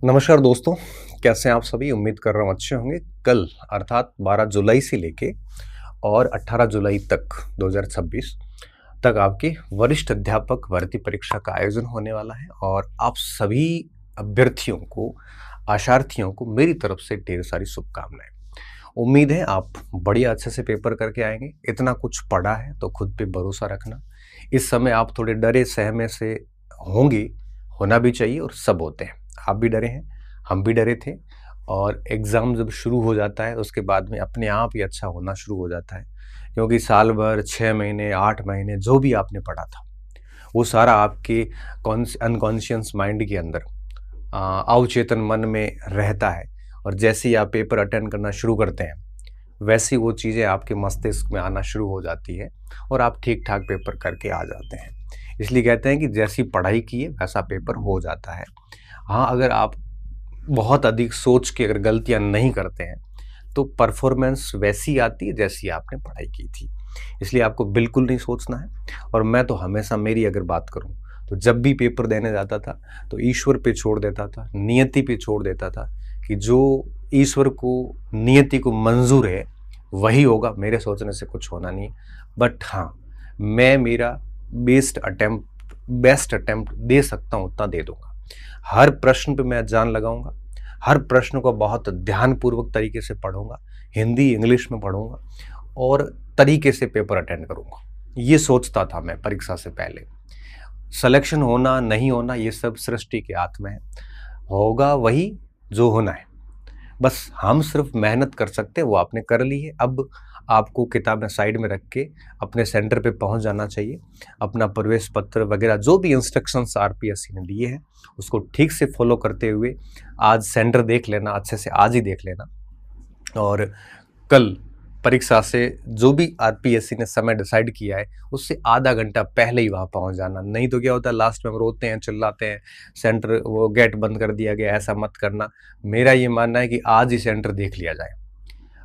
नमस्कार दोस्तों, कैसे हैं आप सभी? उम्मीद कर रहा हूँ अच्छे होंगे। कल अर्थात 12 जुलाई से लेके और 18 जुलाई तक 2026 तक आपकी वरिष्ठ अध्यापक भर्ती परीक्षा का आयोजन होने वाला है और आप सभी अभ्यर्थियों को, आशार्थियों को मेरी तरफ से ढेर सारी शुभकामनाएं। उम्मीद है आप बढ़िया अच्छे से पेपर करके आएंगे। इतना कुछ पढ़ा है तो खुद पे भरोसा रखना। इस समय आप थोड़े डरे सहमे से होंगे, होना भी चाहिए और सब होते हैं। आप भी डरे हैं, हम भी डरे थे और एग्ज़ाम जब शुरू हो जाता है उसके बाद में अपने आप ही अच्छा होना शुरू हो जाता है, क्योंकि साल भर 6 महीने 8 महीने जो भी आपने पढ़ा था वो सारा आपके अनकॉन्शियस माइंड के अंदर अवचेतन मन में रहता है। और जैसे ही आप पेपर अटेंड करना शुरू करते हैं वैसी वो चीज़ें आपके मस्तिष्क में आना शुरू हो जाती है और आप ठीक ठाक पेपर करके आ जाते हैं। इसलिए कहते हैं कि जैसी पढ़ाई की है वैसा पेपर हो जाता है। हाँ, अगर आप बहुत अधिक सोच के अगर गलतियां नहीं करते हैं तो परफॉर्मेंस वैसी आती है जैसी आपने पढ़ाई की थी। इसलिए आपको बिल्कुल नहीं सोचना है। और मैं तो हमेशा, मेरी अगर बात करूं तो जब भी पेपर देने जाता था तो ईश्वर पे छोड़ देता था, नियति पे छोड़ देता था कि जो ईश्वर को, नियति को मंजूर है वही होगा, मेरे सोचने से कुछ होना नहीं। बट हाँ, मैं मेरा बेस्ट अटेम्प्ट दे सकता हूँ उतना दे दूंगा। हर प्रश्न पे मैं जान लगाऊंगा, हर प्रश्न को बहुत ध्यानपूर्वक तरीके से पढ़ूंगा, हिंदी इंग्लिश में पढ़ूंगा और तरीके से पेपर अटेंड करूंगा। ये सोचता था मैं परीक्षा से पहले। सिलेक्शन होना नहीं होना ये सब सृष्टि के हाथ में है, होगा वही जो होना है। बस हम सिर्फ मेहनत कर सकते हैं, वो आपने कर ली है। अब आपको किताबें साइड में रख के अपने सेंटर पे पहुंच जाना चाहिए। अपना प्रवेश पत्र वगैरह जो भी इंस्ट्रक्शंस आरपीएससी ने दिए हैं उसको ठीक से फॉलो करते हुए आज सेंटर देख लेना, अच्छे से आज ही देख लेना। और कल परीक्षा से जो भी आरपीएससी ने समय डिसाइड किया है उससे आधा घंटा पहले ही वहाँ पहुँच जाना। नहीं तो क्या होता है, लास्ट में हम रोते हैं, चिल्लाते हैं, सेंटर वो गेट बंद कर दिया गया। ऐसा मत करना। मेरा ये मानना है कि आज ही सेंटर देख लिया जाए।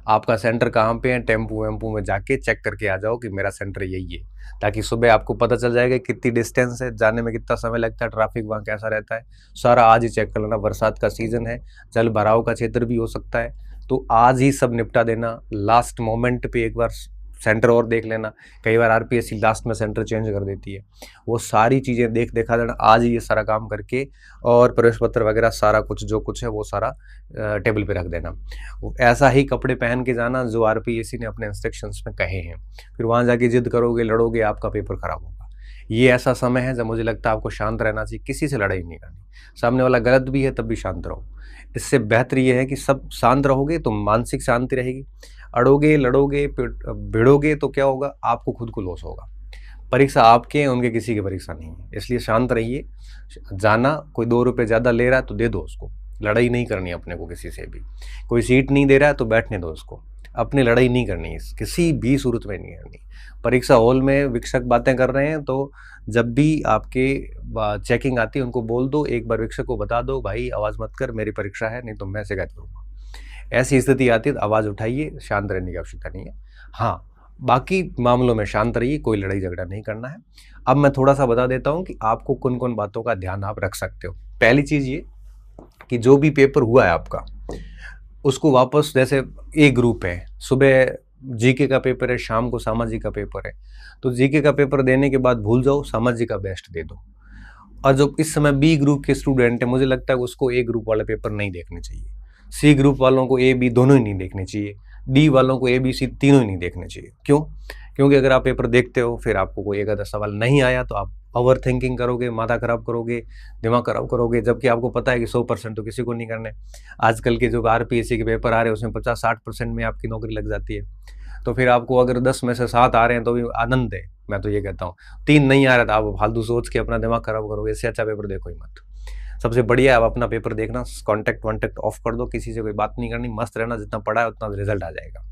आपका सेंटर कहाँ पे है, टेम्पू वेम्पू में जाके चेक करके आ जाओ कि मेरा सेंटर यही है, ताकि सुबह आपको पता चल जाएगा कितनी डिस्टेंस है, जाने में कितना समय लगता है, ट्रैफिक वहाँ कैसा रहता है। सारा आज ही चेक कर लेना। बरसात का सीजन है, जल भराव का क्षेत्र भी हो सकता है, तो आज ही सब निपटा देना। लास्ट मोमेंट पे एक बार सेंटर और देख लेना। कई बार आरपीएससी लास्ट में सेंटर चेंज कर देती है। वो सारी चीज़ें देखा देना आज ही, ये सारा काम करके और प्रवेश पत्र वगैरह सारा कुछ जो कुछ है वो सारा टेबल पे रख देना। ऐसा ही कपड़े पहन के जाना जो आरपीएससी ने अपने इंस्ट्रक्शंस में कहे हैं। फिर वहाँ जाके जिद करोगे, लड़ोगे, आपका पेपर खराब होगा। ये ऐसा समय है जब मुझे लगता है आपको शांत रहना चाहिए, किसी से लड़ाई नहीं करनी। सामने वाला गलत भी है तब भी शांत रहो। इससे बेहतर ये है कि सब शांत रहोगे तो मानसिक शांति रहेगी। अड़ोगे, लड़ोगे, भिड़ोगे तो क्या होगा, आपको खुद को लॉस होगा। परीक्षा आपके हैं, उनके किसी की परीक्षा नहीं है। इसलिए शांत रहिए। जाना, कोई 2 रुपये ज़्यादा ले रहा है तो दे दो उसको। लड़ाई नहीं करनी अपने को किसी से भी। कोई सीट नहीं दे रहा है तो बैठने दो उसको। अपनी लड़ाई नहीं करनी है, किसी भी सूरत में नहीं करनी। परीक्षा हॉल में विक्षक बातें कर रहे हैं तो जब भी आपके चेकिंग आती है उनको बोल दो, एक बार विक्षक को बता दो, भाई आवाज़ मत कर, मेरी परीक्षा है, नहीं तो मैं शिकायत करूँगा। ऐसी स्थिति आती है तो आवाज़ उठाइए, शांत रहने की आवश्यकता नहीं है। हाँ, बाकी मामलों में शांत रहिए, कोई लड़ाई झगड़ा नहीं करना है। अब मैं थोड़ा सा बता देता हूँ कि आपको कौन कौन बातों का ध्यान आप रख सकते हो। पहली चीज़ ये कि जो भी पेपर हुआ है आपका उसको वापस, जैसे ए ग्रुप है, सुबह जीके का पेपर है, शाम को सामाजिक का पेपर है, तो जीके का पेपर देने के बाद भूल जाओ, सामाजिक का बेस्ट दे दो। और जो इस समय बी ग्रुप के स्टूडेंट है, मुझे लगता है उसको ए ग्रुप वाले पेपर नहीं देखने चाहिए। सी ग्रुप वालों को ए बी दोनों ही नहीं देखने चाहिए। डी वालों को ए बी सी तीनों ही नहीं देखने चाहिए। क्यों? क्योंकि अगर आप पेपर देखते हो फिर आपको कोई एक आधा सवाल नहीं आया तो आप ओवर थिंकिंग करोगे, माथा खराब करोगे, दिमाग खराब करोगे, जबकि आपको पता है कि 100% तो किसी को नहीं करने। आजकल के जो आरपीएससी के पेपर आ रहे हैं उसमें 50-60% में आपकी नौकरी लग जाती है। तो फिर आपको अगर 10 में से 7 आ रहे हैं तो भी आनंद है। मैं तो ये कहता हूँ 3 नहीं आ रहा था, आप फालतू सोच के अपना दिमाग खराब करोगे। इससे अच्छा पेपर देखो ही मत। सबसे बढ़िया है आप अपना पेपर देखना, कॉन्टैक्ट वॉन्टैक्ट ऑफ कर दो, किसी से कोई बात नहीं करनी, मस्त रहना, जितना पढ़ा है उतना रिजल्ट आ जाएगा।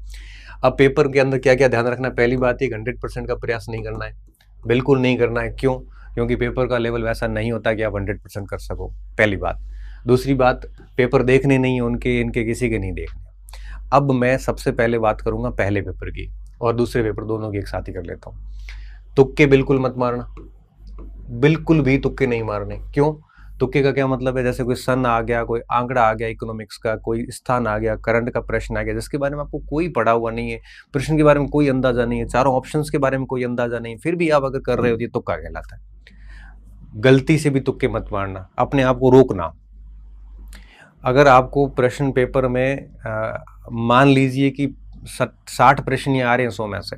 अब पेपर के अंदर क्या क्या ध्यान रखना है? पहली बात है 100% का प्रयास नहीं करना है, बिल्कुल नहीं करना है। क्यों? क्योंकि पेपर का लेवल वैसा नहीं होता कि आप 100% कर सको, पहली बात। दूसरी बात, पेपर देखने नहीं है उनके, इनके किसी के नहीं देखने। अब मैं सबसे पहले बात करूंगा पहले पेपर की और दूसरे पेपर दोनों की एक साथ ही कर लेता हूँ। तुक्के बिल्कुल मत मारना, बिल्कुल भी तुक्के नहीं मारने। क्यों? तुक्के का क्या मतलब है, जैसे कोई सन आ गया, कोई आंकड़ा आ गया इकोनॉमिक्स का, कोई स्थान आ गया, करंट का प्रश्न आ गया जिसके बारे में आपको कोई पढ़ा हुआ नहीं है, प्रश्न के बारे में कोई अंदाजा नहीं है, चारों ऑप्शंस के बारे में कोई अंदाजा नहीं, फिर भी आप अगर कर रहे हो तो तुक्का कहलाता है। गलती से भी तुक्के मत मारना, अपने आप को रोकना। अगर आपको प्रश्न पेपर में मान लीजिए कि 60 प्रश्न ये आ रहे हैं 100 में से,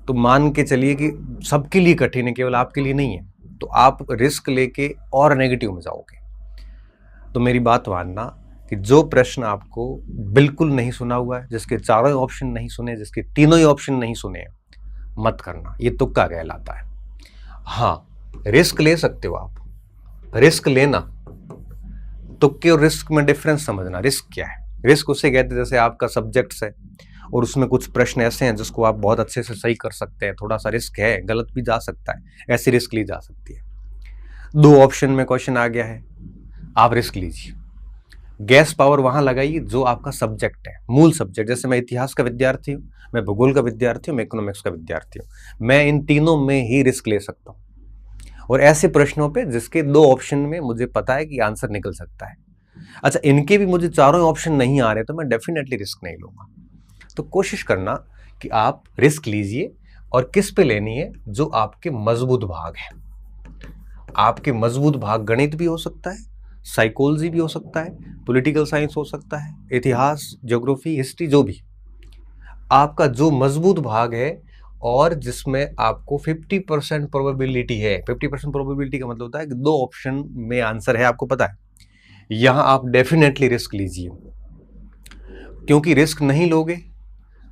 तो मान के चलिए कि सबके लिए कठिन है, केवल आपके लिए नहीं है, तो आप रिस्क लेके और नेगेटिव में जाओगे। तो मेरी बात मानना कि जो प्रश्न आपको बिल्कुल नहीं सुना हुआ है, जिसके चारों ही ऑप्शन नहीं सुने, जिसके तीनों ही ऑप्शन नहीं सुने, मत करना, ये तुक्का कहलाता है। हाँ, रिस्क ले सकते हो आप, रिस्क लेना, तुक्के और रिस्क में डिफरेंस समझना। रिस्क क्या है? रिस्क उसे कहते हैं जैसे आपका सब्जेक्ट्स है और उसमें कुछ प्रश्न ऐसे हैं जिसको आप बहुत अच्छे से सही कर सकते हैं, थोड़ा सा रिस्क है, गलत भी जा सकता है, ऐसी रिस्क ली जा सकती है। 2 ऑप्शन में क्वेश्चन आ गया है, आप रिस्क लीजिए। गैस पावर वहां लगाइए जो आपका सब्जेक्ट है, मूल सब्जेक्ट। जैसे मैं इतिहास का विद्यार्थी हूं, मैं भूगोल का विद्यार्थी हूं, मैं इकोनॉमिक्स का विद्यार्थी हूं, मैं इन तीनों में ही रिस्क ले सकता हूं। और ऐसे प्रश्नों पे जिसके 2 ऑप्शन में मुझे पता है कि आंसर निकल सकता है, अच्छा इनके भी मुझे चारों ऑप्शन नहीं आ रहे, तो मैं डेफिनेटली रिस्क नहीं लूंगा। तो कोशिश करना कि आप रिस्क लीजिए, और किस पे लेनी है? जो आपके मजबूत भाग है। आपके मजबूत भाग गणित भी हो सकता है, साइकोलॉजी भी हो सकता है, पॉलिटिकल साइंस हो सकता है, इतिहास, ज्योग्राफी, हिस्ट्री, जो भी आपका जो मजबूत भाग है और जिसमें आपको 50% प्रोबेबिलिटी है। 50% प्रोबेबिलिटी का मतलब होता है कि 2 ऑप्शन में आंसर है, आपको पता है, यहां आप डेफिनेटली रिस्क लीजिए। क्योंकि रिस्क नहीं लोगे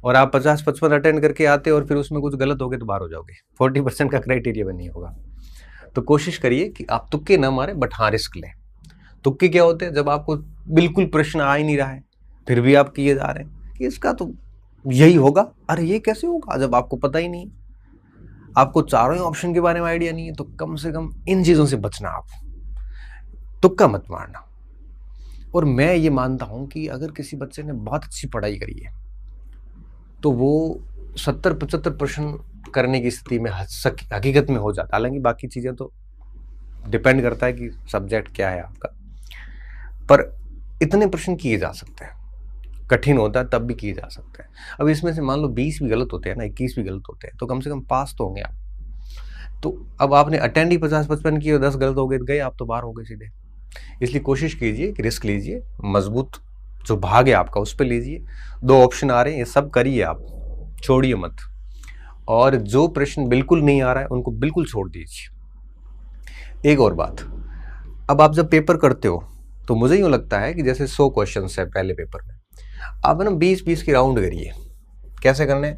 और आप 50-55 अटेंड करके आते और फिर उसमें कुछ गलत हो गए तो बाहर हो जाओगे, 40% का क्राइटेरिया भी नहीं होगा। तो कोशिश करिए कि आप तुक्के ना मारे, बट हाँ रिस्क लें। तुक्के क्या होते हैं? जब आपको बिल्कुल प्रश्न आ ही नहीं रहा है फिर भी आप किए जा रहे हैं कि इसका तो यही होगा, अरे ये कैसे होगा, जब आपको पता ही नहीं, आपको चारों ही ऑप्शन के बारे में आइडिया नहीं है। तो कम से कम इन चीजों से बचना, आप तुक्का मत मारना। और मैं ये मानता हूं कि अगर किसी बच्चे ने बहुत अच्छी पढ़ाई करी है तो वो 70-75 प्रश्न करने की स्थिति में हकीकत में हो जाता है। हालांकि बाकी चीजें तो डिपेंड करता है कि सब्जेक्ट क्या है आपका, पर इतने प्रश्न किए जा सकते हैं। कठिन होता है तब भी किए जा सकते हैं। अब इसमें से मान लो 20 भी गलत होते हैं ना, 21 भी गलत होते हैं, तो कम से कम पास तो होंगे आप। तो अब आपने अटेंड ही 50-55 किए और 10 गलत हो गए, आप तो बाहर हो गए सीधे। इसलिए कोशिश कीजिए कि रिस्क लीजिए, मजबूत जो भाग है आपका उस पर लीजिए। 2 ऑप्शन आ रहे हैं, ये सब करिए, आप छोड़िए मत। और जो प्रश्न बिल्कुल नहीं आ रहा है उनको बिल्कुल छोड़ दीजिए। एक और बात, अब आप जब पेपर करते हो तो मुझे यूँ लगता है कि जैसे 100 क्वेश्चन है पहले पेपर में, आप ना 20-20 की राउंड करिए। कैसे करने?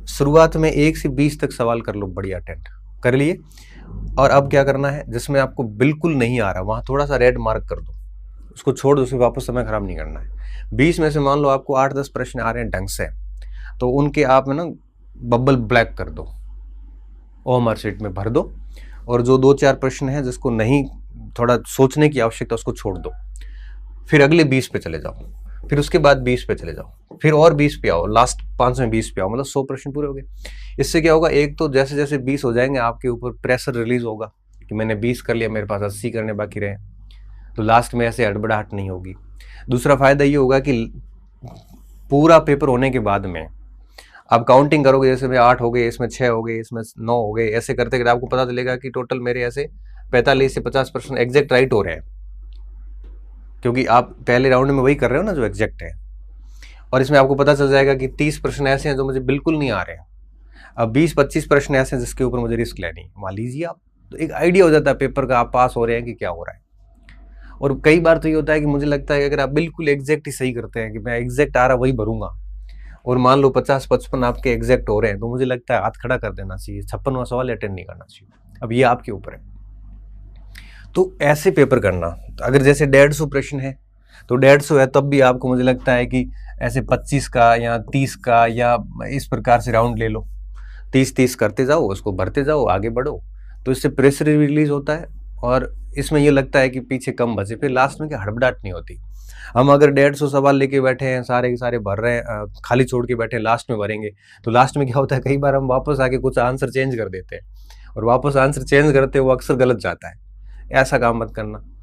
शुरुआत में 1 से 20 तक सवाल कर लो, बढ़िया अटेंड कर लिए। और अब क्या करना है, जिसमें आपको बिल्कुल नहीं आ रहा वहां थोड़ा सा रेड मार्क कर दो, उसको छोड़ दो, उसमें वापस समय खराब नहीं करना है। 20 में से मान लो आपको 8-10 प्रश्न आ रहे हैं ढंग से, तो उनके आप ना बबल ब्लैक कर दो, ओएमआर शीट में भर दो। और जो 2-4 प्रश्न हैं जिसको नहीं, थोड़ा सोचने की आवश्यकता, उसको छोड़ दो। फिर अगले 20 पे चले जाओ, फिर उसके बाद 20 पे चले जाओ, फिर और 20 पे आओ, लास्ट 5 में 20 पे आओ, मतलब 100 प्रश्न पूरे हो गए। इससे क्या होगा, एक तो जैसे जैसे 20 हो जाएंगे आपके ऊपर प्रेशर रिलीज होगा कि मैंने 20 कर लिया, मेरे पास 80 करने बाकी रहे, तो लास्ट में ऐसे हड़बड़ाहट नहीं होगी। दूसरा फायदा ये होगा कि पूरा पेपर होने के बाद में आप काउंटिंग करोगे, जैसे में 8 हो गए, इसमें 6 हो गए, इसमें 9 हो गए, ऐसे करते करते आपको पता चलेगा कि टोटल मेरे ऐसे 45 से 50% एग्जैक्ट राइट हो रहे हैं, क्योंकि आप पहले राउंड में वही कर रहे हो ना जो एग्जैक्ट है। और इसमें आपको पता चल जाएगा कि 30 प्रश्न ऐसे हैं जो मुझे बिल्कुल नहीं आ रहे हैं, अब 20-25 प्रश्न ऐसे हैं जिसके ऊपर मुझे रिस्क लेनी है, मान लीजिए आप। तो एक आइडिया हो जाता है पेपर का, आप पास हो रहे हैं कि क्या हो रहा है। और कई बार तो ये होता है कि मुझे लगता है कि अगर आप बिल्कुल एग्जैक्ट ही सही करते हैं कि मैं एग्जैक्ट आ रहा वही भरूंगा, और मान लो 50-55 आपके एग्जैक्ट हो रहे हैं, तो मुझे लगता है हाथ खड़ा कर देना चाहिए, 56वां सवाल अटेंड नहीं करना चाहिए। अब ये आपके ऊपर है। तो ऐसे पेपर करना, तो अगर जैसे 150 प्रश्न है तो 150 है, तब भी आपको मुझे लगता है कि ऐसे 25 का या 30 का या इस प्रकार से राउंड ले लो, 30-30 करते जाओ, उसको भरते जाओ, आगे बढ़ो। तो इससे प्रेशर रिलीज होता है और इसमें ये लगता है कि पीछे कम बचे, फिर लास्ट में क्या हड़बड़ाहट नहीं होती। हम अगर 150 सवाल लेके बैठे हैं, सारे के सारे भर रहे हैं, खाली छोड़ के बैठे हैं, लास्ट में भरेंगे, तो लास्ट में क्या होता है, कई बार हम वापस आके कुछ आंसर चेंज कर देते हैं, और वापस आंसर चेंज करते हैं वो अक्सर गलत जाता है। ऐसा काम मत करना।